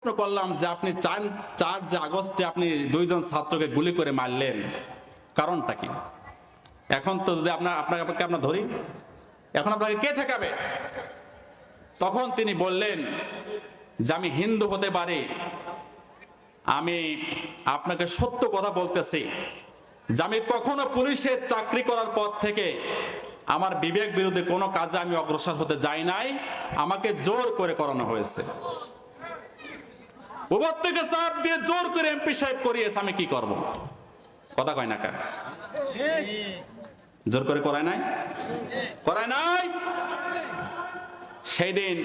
প্রশ্ন করলাম যে আপনি 4 আগস্টে আপনি 2জন ছাত্রকে গুলি করে মারলেন, কারণটা কি? এখন তো যদি আপনাকে আমরা ধরি, এখন আপনাকে কে ঠেকাবে? তখন তিনি বললেন যে আমি হিন্দু হতে পারি, আমি আপনাকে সত্য কথা বলতেছি যে আমি কখনো পুলিশের চাকরি করার পর থেকে আমার বিবেক বিরোধী কোনো কাজে আমি অগ্রসর হতে যাই নাই, আমাকে জোর করে করানো হয়েছে। উপর থেকে চাপ দিয়ে জোর করে এমপি সাহেব করিয়েছে, আমি কি করব? কথা কয় না কা? জোর করে করায় নাই? সেই দিন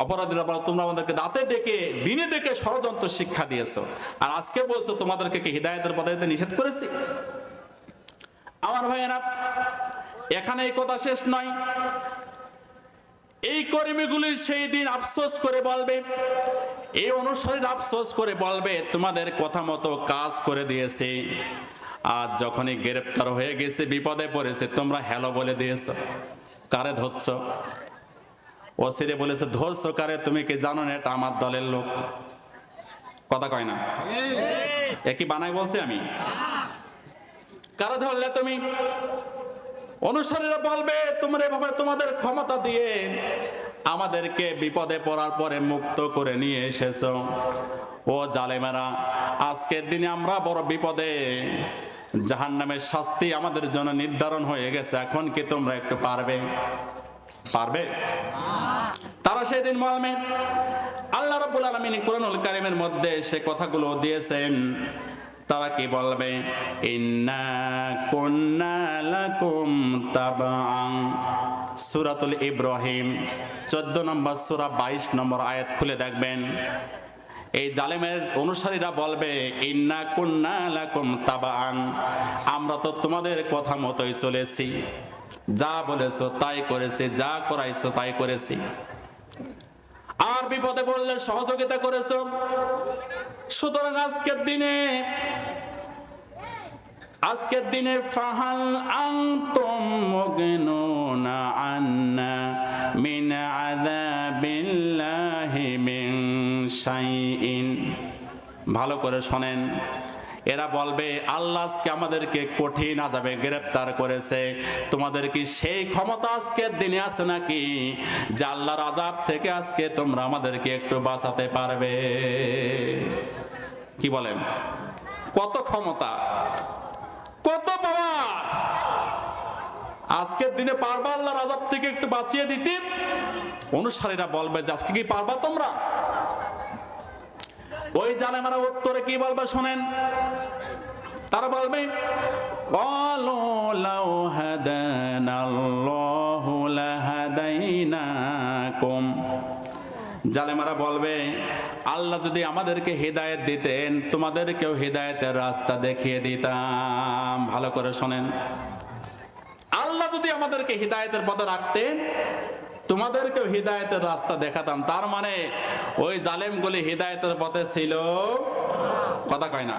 অপরাধীরা বলো তোমরা আমাদেরকে রাতে ডেকে দিনে ডেকে ষড়যন্ত্র শিক্ষা দিয়েছো, আর আজকে বলছো তোমাদেরকে কি হিদায়াতের পথে যেতে নিষেধ করেছি? আমার ভাইয়েরা, এখানে এই কথা শেষ নয়। এই কর্মীগুলি সেই দিন আফসোস করে বলবে, এই অনুসারীর আফসোস করে বলবে তোমাদের কথা মতো কাজ করে দিয়েছে, আর যখনই গ্রেপ্তার হয়ে গেছে, বিপদে পড়েছে, তোমরা হ্যালো বলে দিয়েছো। কারে ধরছ? ওসিরে বলেছে ধরছো কারে? তুমি কি জানো না এটা আমার দলের লোক? কথা কয় না? একই বানাই বলছি আমি। কারে ধরলে তুমি? অনুসারীরা বলবে তোমরা এভাবে তোমাদের ক্ষমতা দিয়ে আমাদেরকে বিপদে পড়ার পরে মুক্ত করে নিয়ে এসেছো। ও জালেমেরা, আজকের দিনে আমরা বড় বিপদে, জাহান্নামের শাস্তি আমাদের জন্য নির্ধারণ হয়ে গেছে, এখন কি তোমরা একটু পারবে? তারা সেদিন বলবে। আল্লাহ রাব্বুল আলামিন কুরআনুল কারীমের মধ্যে সে কথাগুলো দিয়েছেন। তারা কি বলবে? ইন্না কুন্না লাকুম তাবাআন। সূরাতুল ইব্রাহিম 14 নম্বর সূরা 22 নম্বর আয়াত খুলে দেখবেন। এই জালেমের অনুসারীরা বলবে ইন্না কুন্না লাকুম তাবাআন, আমরা তো তোমাদের কথা মতোই চলেছি, যা বলেছো তাই করেছি, যা করাইছো তাই করেছি। আর বিপদে পড়লে সহযোগিতা করেছো। সুতরাং আজকের দিনে ফাহাল আনতুম মুগনুনা আন্না মিন আযাবিল্লাহি মিন শাইইন। ভালো করে শোনেন, এরা বলবে আল্লাহ আজকে আমাদেরকে কঠিন আযাবে গ্রেফতার করেছে, তোমাদের কি সেই ক্ষমতা আজকের দিনে আছে নাকি যে আল্লাহর আযাব থেকে আজকে তোমরা আমাদেরকে একটু বাঁচাতে পারবে? কি বলেন? কত ক্ষমতা, কত পাওয়ার! আজকের দিনে পারবা আল্লাহর আযাব থেকে একটু বাঁচিয়ে দিতে? অনুসারীরা বলবে যে আজকে কি পারবা তোমরা? ওই জালেমারা উত্তরে কি বলবে শোনেন। তারা বলবে ক্বালু লাউ হাদানাল্লাহু লাহাদাইনাকুম। জালেমারা বলবে আল্লাহ যদি আমাদেরকে হিদায়াত দিতেন, তোমাদেরকেও হিদায়াতের রাস্তা দেখিয়ে দিতাম। ভালো করে শোনেন, আল্লাহ যদি আমাদেরকে হিদায়াতের পথে রাখতেন, তোমাদেরকেও হিদায়াতের রাস্তা দেখাতাম। তার মানে ওই জালেমগুলি হিদায়াতের পথে ছিল? কথা কয় না।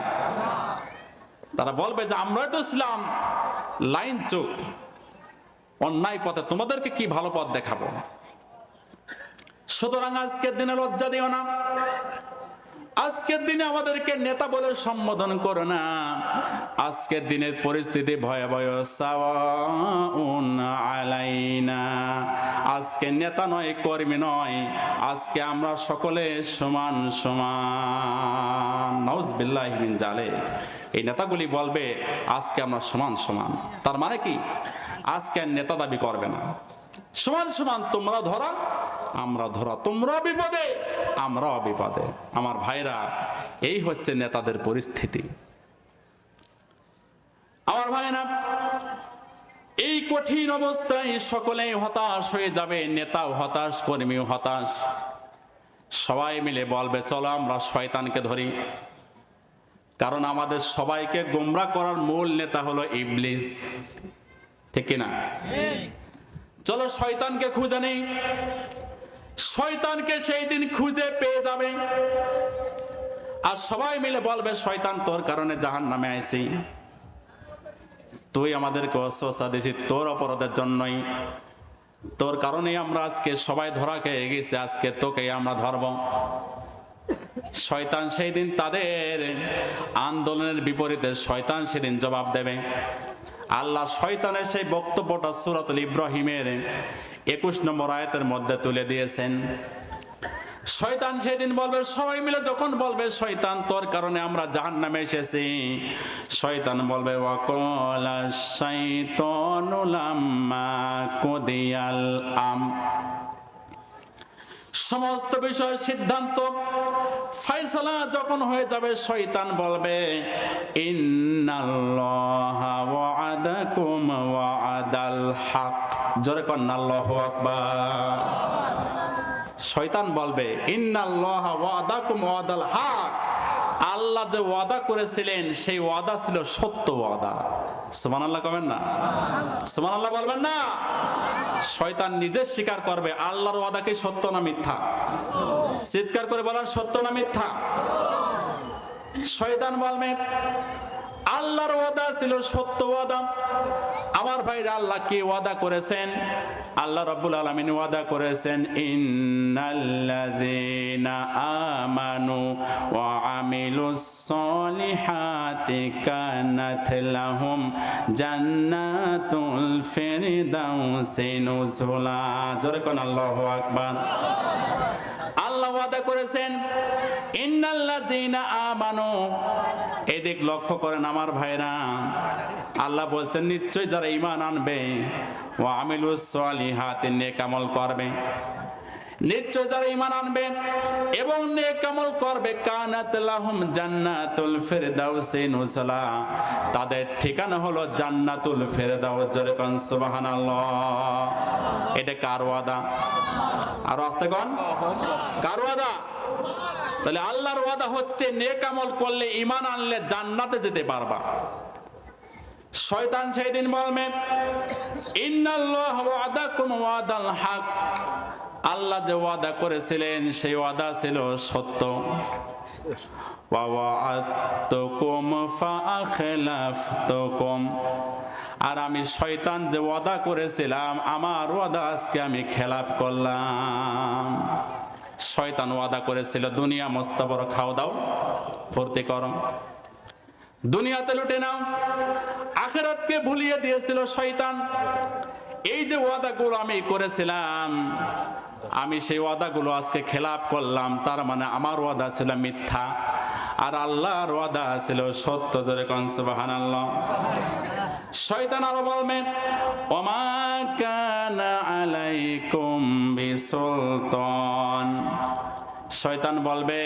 তারা বলবে যে আমরাই তো ছিলাম লাইন চোখ, অন্যায় পথে, তোমাদেরকে কি ভালো পথ দেখাবো? সুতরাং আজকের দিনে লজ্জা দিও না, আজকের দিনে আমাদেরকে নেতা বলে সম্বোধন করো না। আজকের দিনের পরিস্থিতি ভয়াবহ। সাওয়াউন আলাইনা, আজকে নেতা নয়, কর্মী নয়, আজকে আমরা সকলে সমান সমান। নাউজুবিল্লাহি মিন জালিক। এই নেতাগুলি বলবে আজকে আমরা সমান সমান। তার মানে কি? আজকে নেতা দাবি করবে না, সমান সমান, তোমরা ধরা আমরা ধরা, তোমরা বিপদে আমরাও বিপদে। আমার ভাইরা, এই হচ্ছে নেতাদের পরিস্থিতি। আমার ভাইরা, এই কঠিন অবস্থায় সকলেই হতাশ হয়ে যাবে, নেতাও হতাশ, কর্মীও হতাশ। সবাই মিলে বলবে চলো আমরা শয়তানকে ধরি, কারণ আমাদের সবাইকে গোমরাহ করার মূল নেতা হলো ইবলিস। ঠিক কিনা? চলো শয়তানকে খুঁজে নেই। শয়তানকে সেই দিন খুঁজে পেয়ে যাবে, আর সবাই মিলে বলবে শয়তান তোর কারণে জাহান্নামে আইছি, তুই আমাদেরকে ওয়াসওয়াসা দিছিস, তোর অপরাধের জন্যই, তোর কারণেই আমরা আজকে সবাই ধরা খেয়ে গেছি, আজকে তোকে আমরা ধরব। শয়তান সেই দিন তাদের আন্দোলনের বিপরীতে শয়তান সেদিন জবাব দেবে। আল্লাহ শয়তানের সেই বক্তব্যটা সূরাতুল ইব্রাহিমের 21 নম্বর আয়াতের মধ্যে তুলে দিয়েছেন। শয়তান সেদিন বলবে, সবাই মিলে যখন বলবে শয়তান তোর কারণে আমরা জাহান্নামে এসেছি, শয়তান বলবে ওয়াকালা শাইতানু লাম্মা কুদিয়াল সমস্ত বিষয়ের সিদ্ধান্ত ফয়সালা যখন হয়ে যাবে, শয়তান বলবে ইন্নাল্লাহা ওয়া'আদাকুম ওয়া'আদাল হক। জোরে কোন আল্লাহু আকবার। শয়তান বলবে ইন্নাল্লাহা ওয়া'আদাকুম ওয়া'আদাল হক, আল্লাহ যে ওয়াদা করেছিলেন সেই ওয়াদা ছিল সত্য ওয়াদা। সুবহানাল্লাহ কবেন না? সুবহানাল্লাহ বলবেন না? শয়তান নিজে স্বীকার করবে আল্লাহর ওয়াদা কি সত্য না মিথ্যা। চিৎকার করে বলেন সত্য না মিথ্যা। শয়তান বলবে আল্লাহর ওয়াদা ছিল সত্য ওয়াদা। আমার ভাইরা, আল্লাহ কি ওয়াদা করেছেন? আল্লাহ রাব্বুল আলামিন ওয়াদা করেছেন ইন্নাল্লাযীনা আমানু ওয়া আমিলুস সলিহাতি কানাত লাহুম জান্নাতুল ফিরদাউসি নুজুলা। জোরে কোন আল্লাহু আকবার। আল্লাহ ওয়াদা করেছেন ইন্নাল্লাযীনা আমানু। এদিক লক্ষ্য করেন আমার ভাইরা, আল্লাহ বলছেন নিশ্চয় যারা ঈমান আনবে ওয়া আমিলুস সলিহাতি, নেক আমল করবে, নিশ্চয় যারা ঈমান আনবে এবং নেক আমল করবে, কানাত লাহুম জান্নাতুল ফিরদাউসি নুজুলা, তাদের ঠিকানা হলো জান্নাতুল ফিরদাউস। জোরে কোন সুবহানাল্লাহ। এটা কার ওয়াদা? আর আস্তে কোন কার ওয়াদা? তাহলে আল্লাহর ওয়াদা হচ্ছে নেক আমল করলে, ঈমান আনলে জান্নাতে যেতে পারবা। শয়তান সেই দিন বলবে ইন্নাল্লাহা ওয়া'আদাকুম ওয়া'আদাল হক, আল্লাহ যে ওয়াদা করেছিলেন সেই ওয়াদা ছিল সত্য। ওয়া ওয়া'আদতুকুম ফাআখলাফতুকুম, আর আমি শয়তান যে ওয়াদা করেছিলাম আমার ওয়াদা আজকে আমি খেলাপ করলাম। শয়তান ওয়াদা করেছিল দুনিয়া মস্ত বড় খাও দাও ফুর্তি করো, দুনিয়াতে লুটে নাও, আখিরাতকে ভুলিয়ে দিয়েছিল শয়তান। এই যে ওয়াদাগুলো আমি করেছিলাম, আমি সেই ওয়াদাগুলো আজকে খেলাপ করলাম, তার মানে আমার ওয়াদা ছিল মিথ্যা আর আল্লাহর ওয়াদা ছিল সত্য। জোরে কোন সুবহানাল্লাহ। শয়তান আরো বলবেন ওমা কানা আলাইকুম বিসুলতান, শয়তান বলবে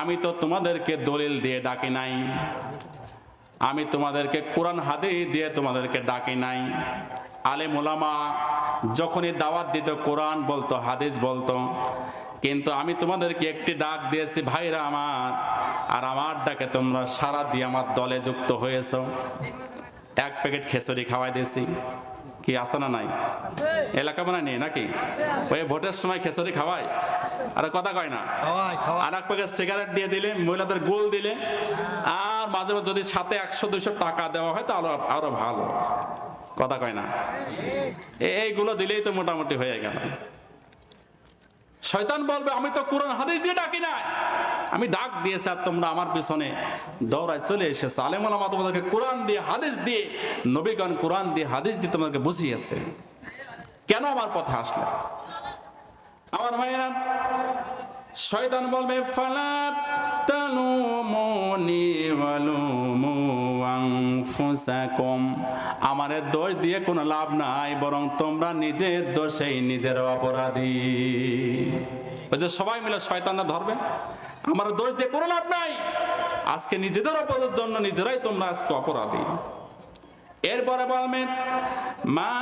আমি তো তোমাদেরকে দলিল দিয়ে ডাকি নাই, আমি তোমাদেরকে কোরআন হাদিস দিয়ে তোমাদেরকে ডাকি নাই। আলেম ওলামা যখনই দাওয়াত দিত কোরআন বলতো, হাদিস বলতো, কিন্তু আমি তোমাদেরকে একটি ডাক দিয়েছি ভাইরা আমার, আর আমার ডাকে তোমরা সারা দিয়ে আমার দলে যুক্ত হয়েছো। এক প্যাকেট খেচুড়ি খাওয়াই দিয়েছি, কি আছে না নাই? এলাকা মানে নেই নাকি? ওই ভোটের সময় খেচুড়ি খাওয়ায়, আর কথা কয় না। আর এক প্যাকেট সিগারেট দিয়ে দিলে, মহিলাদের গোল দিলে, আর মাঝে মাঝে যদি সাথে 100-200 টাকা দেওয়া হয় তাহলে আরো ভালো, কথা কয় না। এইগুলো দিলেই তো মোটামুটি হয়ে গেল। শয়তান বলবে আমি তো কোরআন হাদিস দিয়ে ডাকি না, আমি ডাক দিয়েছি আর তোমরা আমার পিছনে দৌড়ায় চলে এসেছে। আলেম ওলামা তোমাদেরকে কোরআন দিয়ে হাদিস দিয়ে, নবীগণ কোরআন দিয়ে হাদিস দিয়ে তোমাদেরকে বুঝিয়েছে, কেন আমার পথে আসলে? আমার ভাইয়েরা, শয়তান বলবে ফালা তালুমুনি ওয়ালুমু আনফুসাকুম, আমারে দোষ দিয়ে কোনো লাভ নাই, বরং তোমরা নিজের দোষেই নিজের অপরাধী। ওই যে সবাই মিলে শয়তানরা ধরবে, আমার দোষ দিয়ে কোনো লাভ নাই, আজকে নিজেদের অপরাধের জন্য নিজেরাই তোমরা আজকে অপরাধী। এরপরে বলবেন মা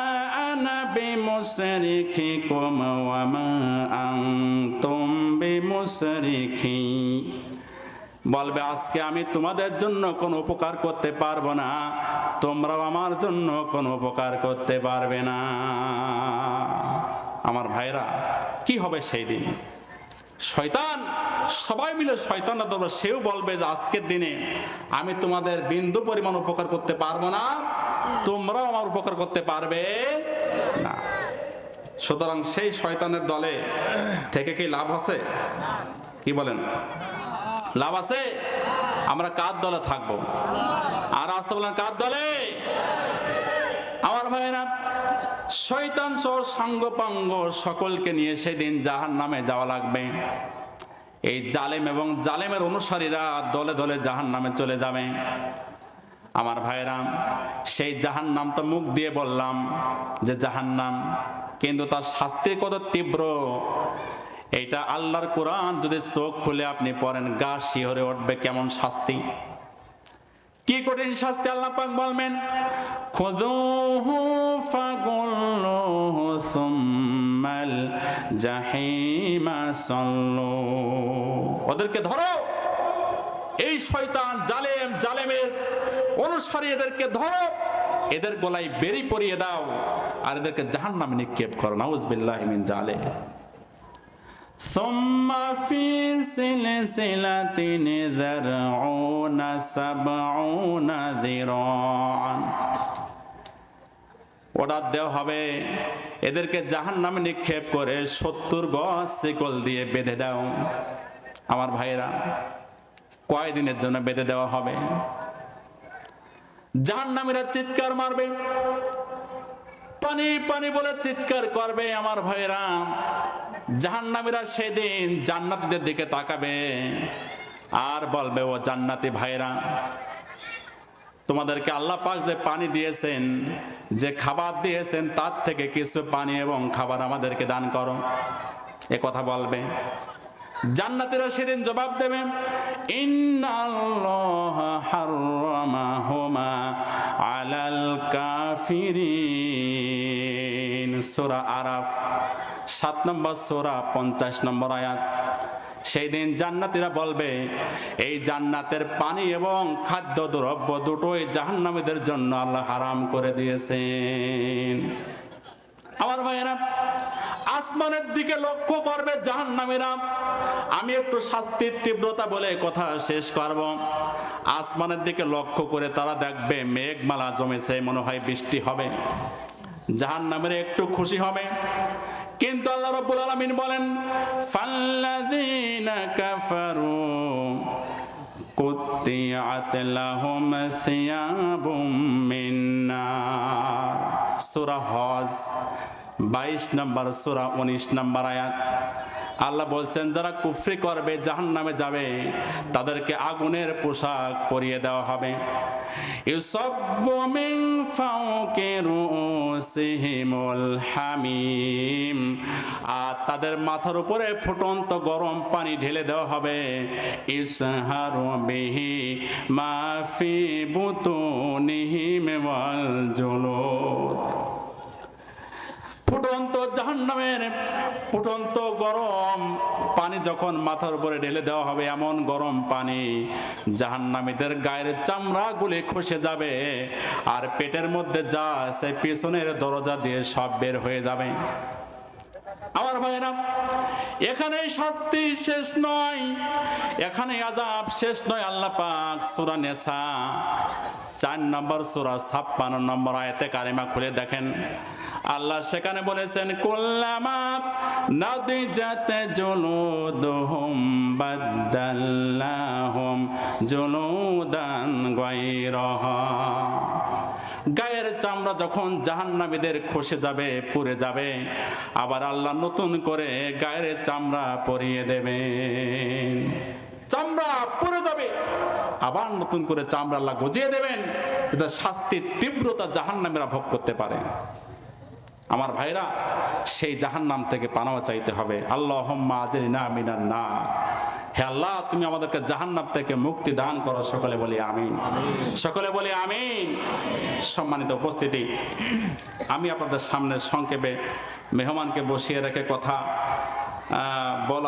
আনা বিমুসরিখিকুম ওয়া মা আনতুম বিমুসরিখি, বলবে আজকে আমি তোমাদের জন্য কোনো উপকার করতে পারবো না, তোমরাও আমার জন্য কোনো উপকার করতে পারবে না। আমার ভাইরা, কি হবে সেই দিন? শয়তান সবাই মিলে শয়তানরা ধরবে, সেও বলবে যে আজকের দিনে আমি তোমাদের বিন্দু পরিমাণ উপকার করতে পারবো না, তোমরাও আমার উপকার করতে পারবে না। সুতরাং সেই শয়তানের দলে থেকে কি লাভ আছে? কি বলেন? লাভ আছে? আমরা কার দলে থাকবো? আর আসতে বলেন কার দলে? আমার ভাইরা, শয়তান সহ সাঙ্গপাঙ্গ সকলকে নিয়ে সেদিন জাহান্নামে যাওয়া লাগবে। এই জালেম এবং জালেমের অনুসারীরা দলে দলে জাহান্নামে চলে যাবে। আমার ভাইরা, সেই জাহান্নাম তো মুখ দিয়ে বললাম যে জাহান্নাম, কিন্তু তার শাস্তি কত তীব্র এইটা আল্লাহর কোরআন যদি চোখ খুলে আপনি পড়েন, গা শিহরে উঠবে কেমন শাস্তি, কি কঠিন শাস্তি। আল্লাহ পাক বলবেন, খুযুহু ফাগুল্লুহু সুম্মাল জাহিমা সাল্লু। ওদেরকে ধরো, এই শয়তান জালেম জালেমের অনুসারী এদেরকে ধরো, এদের গলায় বেরি পরিয়ে দাও, আর এদেরকে জাহান্নামে নিক্ষেপ করো। নাউযুবিল্লাহি মিন জালিক। ثم في سلسلة ذرعون 70 ذراعا। অর্ডার দেওয়া হবে, এদেরকে জাহান্নামে নিক্ষেপ করে 70 গজ শিকল দিয়ে বেঁধে দাও। আমার ভাইরা, কয়দিনের জন্য বেঁধে দেওয়া হবে? জাহান্নামীরা চিৎকার মারবে, পানি পানি বলে চিৎকার করবে। আমার ভাইরা, জাহান্নামীরা সেদিন জান্নাতীদের দিকে তাকাবে আর বলবে, ও জান্নাতি ভাইরা, তোমাদেরকে আল্লাহ পাক যে পানি দিয়েছেন, যে খাবার দিয়েছেন, তার থেকে কিছু পানি এবং খাবার আমাদেরকে দান করো। এ কথা বলবে। জান্নাতীরা সেদিন জবাব দেবে, ইন্নাল্লাহা হাররামাহুমা আলাল কাফিরিন। সূরা আরাফ 7 নম্বর সূরা 50 নম্বর আয়াত। সেই দিন জান্নাতীরা বলবে, এই জান্নাতের পানি এবং খাদ্য দ্রব্য দুটোই জাহান্নামীদের জন্য আল্লাহ হারাম করে দিয়েছেন। আমার ভাইয়েরা, আসমানের দিকে লক্ষ্য করবে জাহান্নামীরা। আমি একটু শাস্তির তীব্রতা বলে কথা শেষ করব। আসমানের দিকে লক্ষ্য করে তারা দেখবে মেঘমালা জমেছে, মনে হয় বৃষ্টি হবে। জাহান্নামীরা একটু খুশি হবে, কিন্তু আল্লাহ রাব্বুল আলামিন বলেন, ফাল্লাযীনা কাফারু কুত্তিআত লাহুম সিয়াবুম মিন নার। সূরা হজ 22 নম্বর সূরা 19 নম্বর আয়াত। আল্লাহ বলছেন, যারা কুফরি করবে, জাহান্নামে যাবে, তাদেরকে আগুনের পোশাক পরিয়ে দেওয়া হবে। ইউসাব্বু মিন ফাওকি রুউসিহিমুল হামিম। আর তাদের মাথার উপরে ফুটন্ত গরম পানি ঢেলে দেওয়া হবে। ইসহারু বিহি মা ফি বুতুনিহিম ওয়াল জুলুদ। ফুটন্ত জাহান্নামের ফুটন্ত গরম পানি যখন মাথার উপরে ঢেলে দেওয়া হবে, এমন গরম পানি জাহান্নামীদের গায়ের চামড়া গুলি খসে যাবে, আর পেটের মধ্যে যা আছে পিছনের দরজা দিয়ে সব বের হয়ে যাবে। আমার ভাইরা, এখানেই শাস্তি শেষ নয়, এখানে আযাব শেষ নয়। আল্লাহ পাক সূরা নিসা 4 নম্বর সূরা 56 নম্বর আয়াতে কারিমা খুলে দেখেন, আল্লাহ সেখানে বলেছেন, কুল্লামা নাদিজাত জুলুদুহুম বাদদাল্লাহুম জুলুদান গায়রাহা। গায়ের চামড়া যখন জাহান্নামীদের খসে যাবে, পুড়ে যাবে, আবার আল্লাহ নতুন করে গায়ের চামড়া পরিয়ে দেবেন। চামড়া পুড়ে যাবে, আবার নতুন করে চামড়া আল্লাহ গজিয়ে দেবেন। এটা শাস্তির তীব্রতা জাহান্নামীরা ভোগ করতে পারে। আমার ভাইরা, সেই জাহান্নাম থেকে পানাহ চাইতে হবে। আল্লাহুম্মা আজরিনা মিনান নার। হে আল্লাহ, তুমি আমাদেরকে জাহান্নাম থেকে মুক্তি দান করো। সকলে বলি আমিন, সকলে বলি আমিন। সম্মানিত উপস্থিতি, আমি আপনাদের সামনে সংক্ষেপে মেহমানকে বসিয়ে রেখে কথা বলা